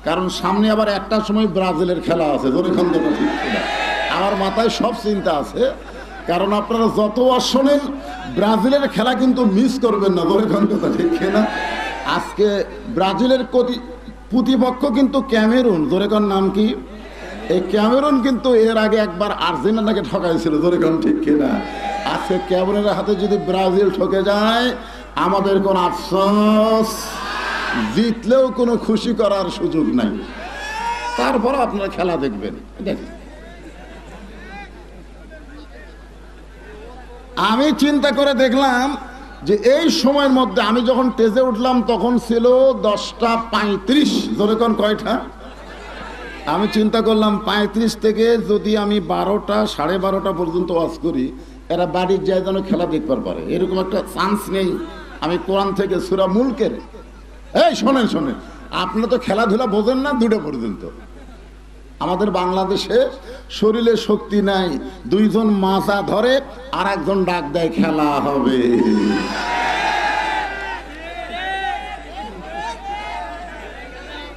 কারণ সামনে আবার একটা সময় ব্রাজিলের খেলা আছে, ধরে খন্দটা ঠিক কিনা। আমার মাথায় সব চিন্তা আছে, কারণ আপনারা যত শোনেন ব্রাজিলের খেলা কিন্তু মিস করবেন না, ধরে খন্দটা ঠিক কিনা। আজকে ব্রাজিলের প্রতিপক্ষ কিন্তু ক্যামেরুন, ধরে কোন নাম কি? এই ক্যামেরুন কিন্তু এর আগে একবার আর্জেন্টিনাকে ঠকাইছিল, ধরে কোন ঠিক কিনা। আজকে ক্যামেরুনের হাতে যদি ব্রাজিল ঠকে যায় আমাদের কোন আফসোস, জিতলেও কোনো খুশি করার সুযোগ নাই। তারপর আপনারা খেলা দেখবেন। দেখেন, আমি চিন্তা করে দেখলাম যে এই সময়ের মধ্যে আমি যখন স্টেজে উঠলাম তখন ছিল 10:35। ধরে কোন কয়টা? আমি চিন্তা করলাম 35 থেকে যদি আমি 12টা 12:30 পর্যন্ত ওয়াজ করি, এরা বাড়ির যায় যেন খেলা দেখবার পারে, এরকম একটা চান্স নেই। আমি কোরআন থেকে সূরা মুলকের, এই শোনেন শোনেন, আপনারা তো খেলাধুলা বোঝেন না 2টা পর্যন্ত। আমাদের বাংলাদেশে শরীরে শক্তি নাই, 2 জন মাজা ধরে আর একজন ডাক দেয় খেলা হবে।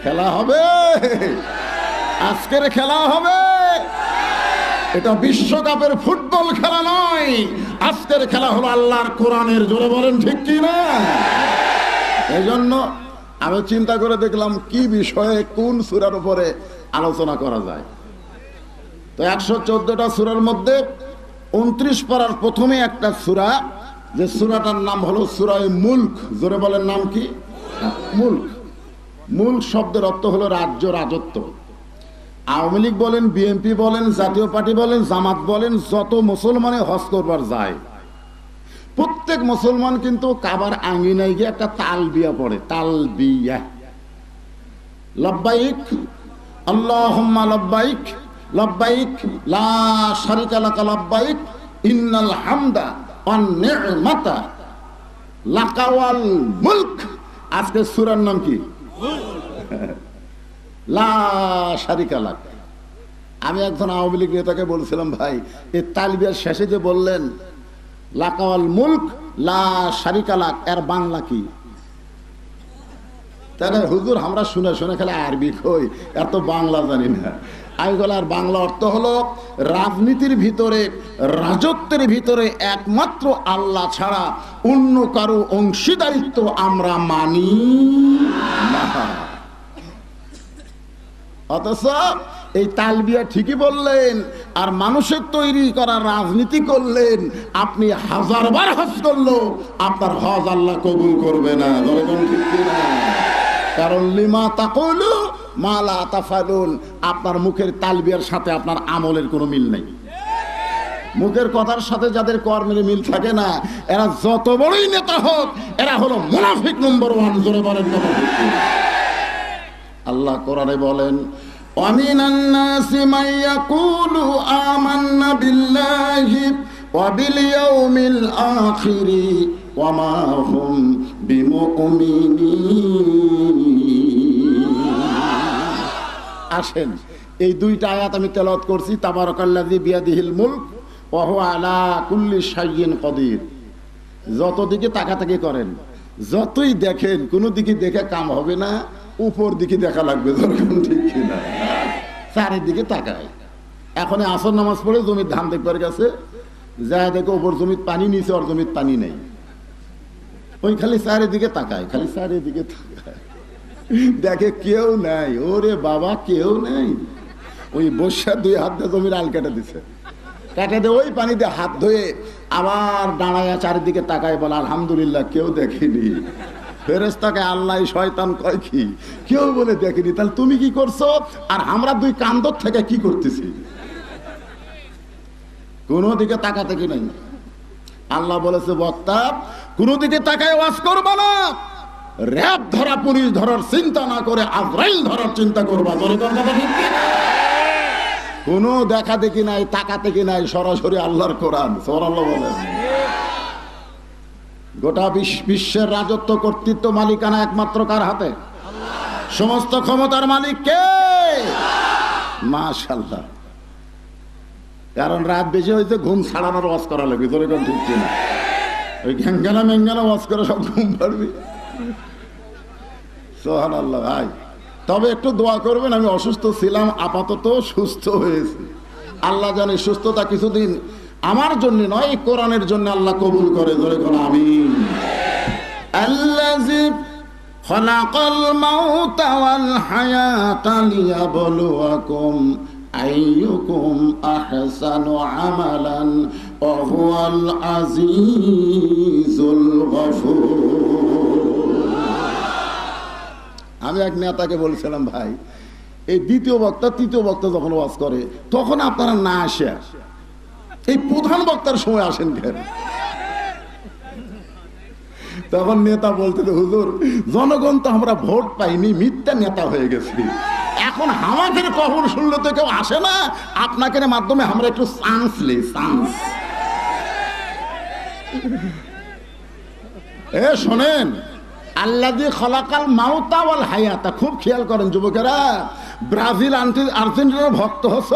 খেলা হবে, আজকের খেলা হবে। এটা বিশ্বকাপের ফুটবল খেলা নয়, আজকের খেলা হলো আল্লাহর কোরআনের। জোরে বলেন ঠিক কি না? এই জন্য আমি চিন্তা করে দেখলাম কি বিষয়ে কোন সূরার উপরে আলোচনা করা যায়। তো 114টা সূরার মধ্যে 29 পারার প্রথমে একটা সূরা, যে সূরাটার নাম হলো সূরা মুলক। জোরে বলেন নাম কি? মুলক। মুলক শব্দের অর্থ হলো রাজ্য, রাজত্ব। আওয়ামী লীগ বলেন, বিএনপি বলেন, জাতীয় পার্টি বলেন, জামাত বলেন, যত মুসলমানে হজ করবার যায় প্রত্যেক মুসলমান কিন্তু কাবার আঙ্গিনায় গিয়ে একটা তালবিয়া পড়ে। তালবিয়া, লব্বাইক আল্লাহুম্মা লব্বাইক লব্বাইক লা শারিকা লাকা লব্বাইক ইন্নাল হামদা ওয়ান নি'মাতা লাকা ওয়াল মুলক। আজকে সূরার নাম কি? লা শারিকা লাক। আমি একজন আওয়ামী লীগ নেতাকে বলছিলাম, ভাই এই তালবিয়ার শেষে যে বললেন লাকা ওয়াল মুলক লা শারিকা লাক, এর বাংলা কি? তাহলে হুজুর আমরা শুনে শুনে খালি আরবি কই, এত বাংলা জানি না। আমি বলি আর বাংলা অর্থ হলো রাজনীতির ভিতরে, রাজত্বের ভিতরে একমাত্র আল্লাহ ছাড়া অন্য কারো অংশীদারিত্ব আমরা মানি না। অথচ এই তালবিয়া ঠিকই বললেন আর মানুষের তৈরি করা রাজনীতি করলেন। আপনি 1000বার হজ করলো আপনার হজ আল্লাহ কবুল করবে না। ঠিক কিনা? কারণ লিমা তাকুলু মা লা তাফালুন, আপনার মুখের তালবিয়ার সাথে আপনার আমলের কোনো মিল নেই। মুখের কথার সাথে যাদের কর্মের মিল থাকে না, এরা যত বড়ই নেতা হোক এরা হলো মুনাফিক নম্বর 1। জোরে বলেন কথা ঠিক কিনা? আল্লাহ কোরআনে বলেন, ওয়ামিনান নাসি মান ইয়াকুলু আমান্না বিল্লাহি ওয়া বিল ইয়াউমিল আখিরি ওয়া মা হুম বিমুমিনিন। আসেন, এই 2টা আয়াত আমি তেলাওয়াত করছি। তাবারাকাল্লাযী বিয়াদিহিল মুলক ওয়া হুয়া আলা কুল্লি শাইইন কদির। যত দিকে তাকাতাকি করেন, যতই দেখেন, কোনো দিকে দেখে কাম হবে না, উপর দিকে দেখা লাগবে। ঠিক কিনা? চারিদিকে তাকায়। এখন আসর নামাজ পড়ে জমির ধান দেখবার গেছে, যা দেখে ওপর জমির পানি, নিচে ওর জমির পানি নেই। ওই খালি চারিদিকে তাকায়, খালি চারিদিকে তাকায়, দেখে কেউ নাই। ওরে বাবা, কেউ নেই। ওই বর্ষা 2 হাত দিয়ে জমির আল কেটে দিছে, কেটে দিয়ে ওই পানি দিয়ে হাত ধুয়ে আবার দাঁড়ায় চারিদিকে তাকায়, বলে আলহামদুলিল্লাহ কেউ দেখেনি। ফেরেশতাকে আল্লাহ শয়তান কয় কি, কেউ বলে দেখেনি। তাহলে তুমি কি করছো আর আমরা 2 কান্দর থেকে কি করতেছি? কোনো দিকে তাকাতে কি নাই। আল্লাহ বলেছে, বক্তা কোনো দিকে তাকায় ওয়াজ করবা না, র‍্যাব ধরা, পুলিশ ধরার চিন্তা না করে আজরাইল ধরার চিন্তা করবা। কোনো দেখা দেখি নাই, তাকাতে কি নাই, সরাসরি আল্লাহর কোরআন। সুবহানাল্লাহ বলেন। গোটা বিশ্বের রাজত্ব, কর্তৃত্ব, মালিকানা একমাত্র কার হাতে? সমস্ত ক্ষমতার মালিক কে? মাশাআল্লাহ। কারণ রাত বেশি হয়েছে, ঘুম ছাড়ানোর ওয়াজ করা লাগবে। তোর এখন ঠিক কিনা? ওই ঘ্যাঙ্গানা মেঙ্গানা ওয়াজ করে সব ঘুম পারবি। সুবহানাল্লাহ। ভাই তবে একটু দোয়া করবেন, আমি অসুস্থ ছিলাম, আপাতত সুস্থ হয়েছি। আল্লাহ জানে সুস্থতা কিছুদিন আমার জন্য নয়, কোরআনের জন্য আল্লাহ কবুল করে। ধরে কোন আমিন। আল্লাযী খালাকাল মাউতা ওয়াল হায়াতা লিয়াবলুয়াকুম আইয়ুকুম আহসানু আমালান ওয়া হুয়াল আজিজুল গফুর। আমি এক নেতাকে বলছিলাম, ভাই এই দ্বিতীয় বক্তা তৃতীয় বক্তা যখন ওয়াজ করে তখন আপনারা না আসে, এই প্রধান বক্তার সময় আসেন কেন? তখন নেতা বলতে, হুজুর জনগণ তো আমরা ভোট পাইনি, মিথ্যা নেতা হয়ে গেছি, এখন আমাদের কখন শুনলে তো কেউ আসে না, আপনাকে মাধ্যমে আমরা একটু চান্স নেই, চান্স। শোনেন, আল্লাযী খালাকাল মাউতা ওয়াল হায়াতা, খুব খেয়াল করেন যুবকেরা। ব্রাজিল আর্জেন্টিনার ভক্ত হচ্ছ।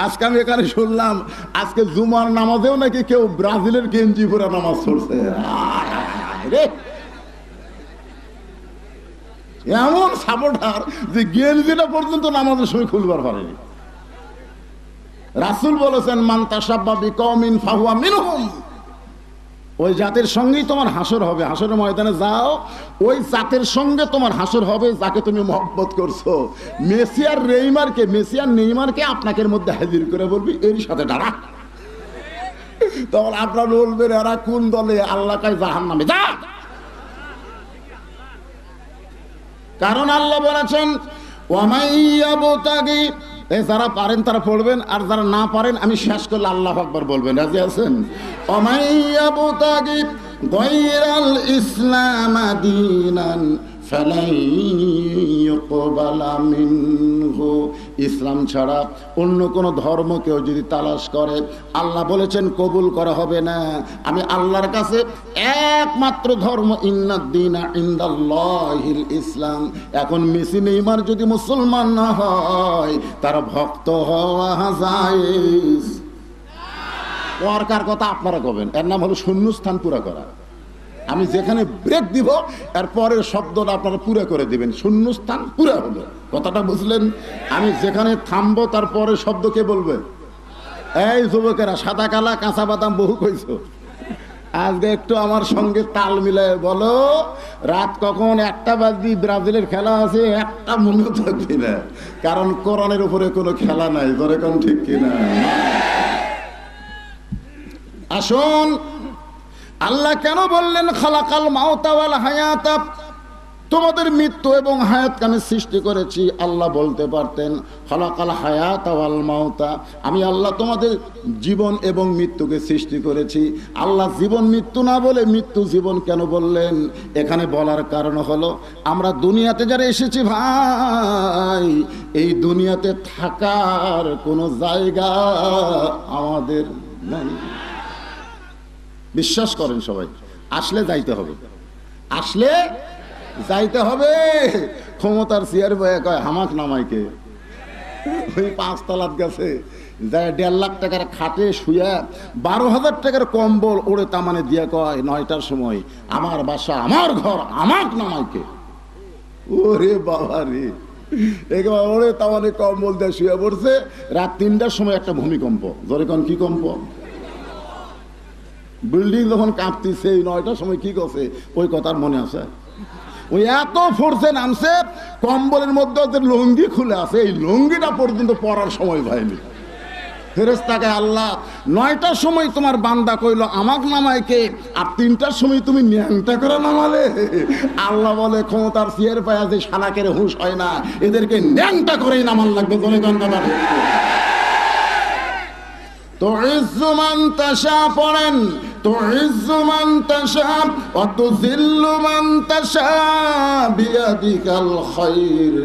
আজকে আমি এখানে শুনলাম আজকে জুমার নামাজেও নাকি কেউ ব্রাজিলের গেঞ্জি পরে নামাজ পড়ছে। এমন সাপোর্টার যে গেঞ্জিটা পর্যন্ত নামাজের সময় খুলবার পারেনি। রাসূল বলেছেন, মান তাশাব্বা বিকওমিন ফাহুয়া মিনহুম। ওই জাতের সঙ্গেই তোমার হাসর হবে। হাসরের ময়দানে যাও, ওই জাতের সঙ্গে তোমার হাসর হবে যাকে তুমি মহব্বত করছো। মেসি আর নেইমারকে আপনাকে মধ্যে হাজির করে বলবি, এর সাথে দাঁড়া। তখন আপনারা বলবেন, এরা কোন দলে? আল্লাহ কাই জাহান্নামে যা। কারণ আল্লাহ বলেছেন, ওয়ামাইয়াবতাগি, যারা পারেন তারা পড়বেন, আর যারা না পারেন আমি শেষ করলে আল্লাহু আকবার বলবেন। রাজি আছেন? ওয়ামাইয়াবতাগি গায়রাল ইসলাম দীনান ফালাই ইউকবালা মিনহু। ইসলাম ছাড়া অন্য কোন ধর্ম কেউ যদি তালাশ করে, আল্লাহ বলেছেন কবুল করা হবে না। আমি আল্লাহর কাছে একমাত্র ধর্ম, ইন্নাদ-দীনা ইনদাল্লাহিল ইসলাম। এখন মেসি নেইমার যদি মুসলমান না হয়, তার ভক্ত হওয়া জায়েজ। ওয়ার্কার কথা আপনারা কবেন, এর নাম হলো শূন্যস্থান পুরা করা। আমি যেখানে ব্রেক দিব এর পরের শব্দটা আপনারা পুরো করে দিবেন। শূন্যস্থান পুরো হলো, কথাটা বুঝলেন? আমি যেখানে থামবো তার পরের শব্দ কে বলবে? এই যুবকেরা, সাদা কালা কাঁচা বাদাম বহু কইছো, আজকে একটু আমার সঙ্গে তাল মিলায় বলো, রাত কখন 1টা বাজে ব্রাজিলের খেলা আছে, একটা মনে থাকবে না, কারণ কোরআনের উপরে কোনো খেলা নাই। ধরে কোন ঠিক কিনা? আসুন, আল্লাহ কেন বললেন খালাকাল মাউতা ওয়াল হায়াতা? তোমাদের মৃত্যু এবং হায়াতকে আমি সৃষ্টি করেছি। আল্লাহ বলতে পারতেন খালাকাল হায়াতা ওয়াল মাউতা, আমি আল্লাহ তোমাদের জীবন এবং মৃত্যুকে সৃষ্টি করেছি। আল্লাহ জীবন মৃত্যু না বলে মৃত্যু জীবন কেন বললেন? এখানে বলার কারণ হলো, আমরা দুনিয়াতে যারা এসেছি ভাই, এই দুনিয়াতে থাকার কোনো জায়গা আমাদের নেই। বিশ্বাস করেন সবাই, আসলে যাইতে হবে, আসলে যাইতে হবে। ক্ষমতার চেয়ার বয়ে কয় হামাক নামাইকে, ওই 5 তলাত গেছে, যায় 1.5 লাখ টাকার খাটে শুয়া 12,000 টাকার কম্বল ওড়ে তামানে দিয়ে কয় 9টার সময়, আমার বাসা, আমার ঘর, আমাক নামাইকে। ওরে বাবা রে, একেবারে ওড়ে তামানে কম্বল দিয়ে শুয়ে পড়ছে। রাত 3টার সময় একটা ভূমিকম্প। জোরে কোন কি কম্প? বিল্ডিং যখন কাঁপতেছে, 9টার সময় কি করছে ওই কথার মনে আছে? ওই এত ফোর্সে নামছে, কম্বলের মধ্যে লুঙ্গি খুলে আছে, এই লুঙ্গিটা পর্যন্ত পরার সময় পায়নি। ফেরেশতাকে আল্লাহ 9টার সময় তোমার বান্দা কইলো আমাক নামাইকে, আর 3টার সময় তুমি ন্যাংটা করে নামালে। আল্লাহ বলে, ক্ষমতার চেয়ার পায়া যে শালাকের হুঁশ হয় না, এদেরকে ন্যাংটা করেই নামান লাগবে। বলে গঙ্গা তো ইজ্জুমান তাশা পড়েন, তো ইজ্জুমান তাশা ওয়া তুযিল্লু মান তাশা বিয়াদিকাল খায়র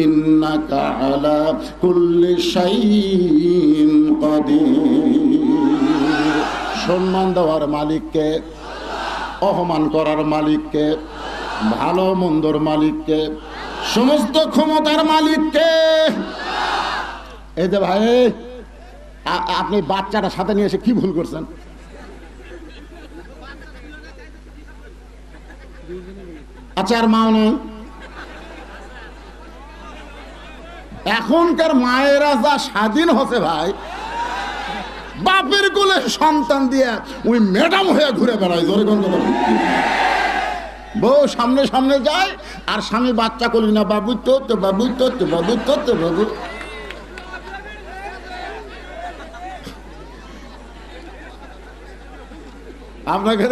ইন্নাকা আলা কুল্লি শাইইন কাদির। সম্মান দেওয়ার মালিককে, অপমান করার মালিককে, ভালো মন্দর মালিককে, সমস্ত ক্ষমতার মালিককে। এই যে ভাই, আপনি বাচ্চাটা সাথে নিয়ে এসে কি ভুল করছেন? আচ্ছা, আর মাও নেই, এখনকার মায়েরা যা স্বাধীন হচ্ছে ভাই, বাপের কোলে সন্তান দিয়ে ওই ম্যাডাম হয়ে ঘুরে বেড়ায়। ধরে কোন কথা, বউ সামনে সামনে যায় আর স্বামী বাচ্চা করি না, বাবু তো বাবু তো বাবু তো বাবু। আপনাকে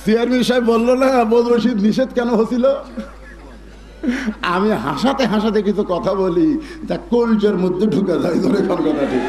চেয়ারম্যান সাহেব বললো না বজলুর রশিদ নিষেধ কেন হচ্ছিল? আমি হাসাতে হাসাতে কিছু কথা বলি তা কলজের মধ্যে ঢুকে যায়। ধরে কোন কথা, ঠিক